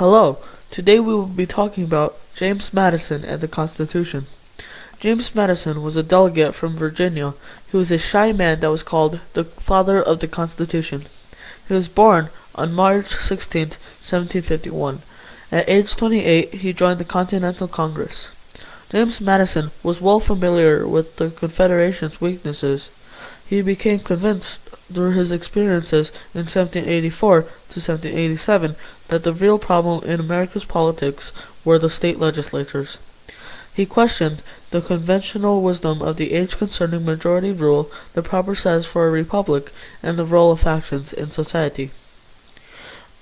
Hello, today we will be talking about James Madison and the Constitution. James Madison was a delegate from Virginia. He was a shy man that was called the father of the Constitution. He was born on March 16, 1751. At age 28, he joined the Continental Congress. James Madison was well familiar with the Confederation's weaknesses. He became convinced through his experiences in 1784 to 1787 that the real problem in America's politics were the state legislatures. He questioned the conventional wisdom of the age concerning majority rule, the proper size for a republic, and the role of factions in society.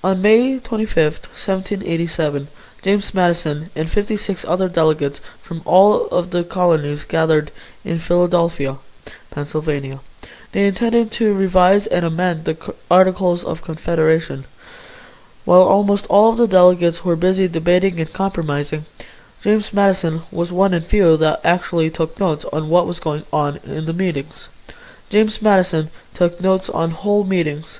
On May 25, 1787, James Madison and 56 other delegates from all of the colonies gathered in Philadelphia, Pennsylvania. They intended to revise and amend the Articles of Confederation. While almost all of the delegates were busy debating and compromising, James Madison was one in few that actually took notes on what was going on in the meetings. James Madison took notes on whole meetings,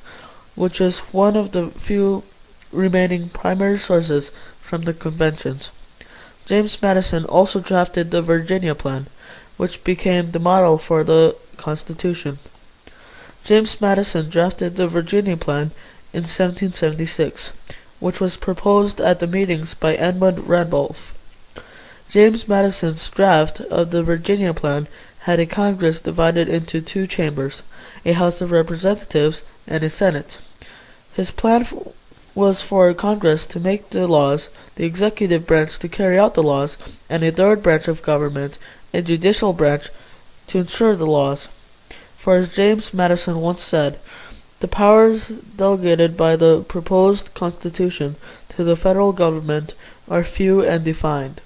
which is one of the few remaining primary sources from the conventions. James Madison also drafted the Virginia Plan, which became the model for the Constitution. James Madison drafted the Virginia Plan in 1776, which was proposed at the meetings by Edmund Randolph. James Madison's draft of the Virginia Plan had a Congress divided into two chambers, a House of Representatives and a Senate. His plan was for Congress to make the laws, the executive branch to carry out the laws, and a third branch of government, a judicial branch, to ensure the laws. For as James Madison once said, the powers delegated by the proposed Constitution to the federal government are few and defined.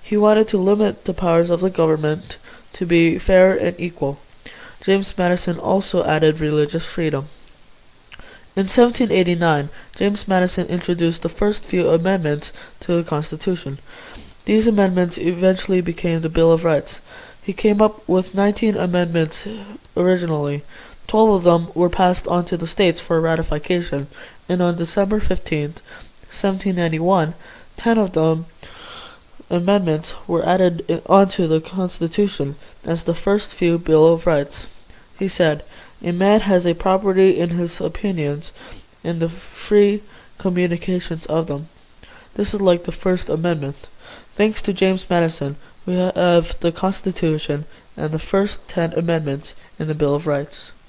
He wanted to limit the powers of the government to be fair and equal. James Madison also added religious freedom. In 1789, James Madison introduced the first few amendments to the Constitution. These amendments eventually became the Bill of Rights. He came up with 19 amendments originally. 12 of them were passed on to the states for ratification, and on December 15, 1791, 10 of them amendments were added onto the Constitution as the first few Bill of Rights. He said, "A man has a property in his opinions and the free communications of them." This is like the First Amendment. Thanks to James Madison, we have the Constitution and the first 10 amendments in the Bill of Rights.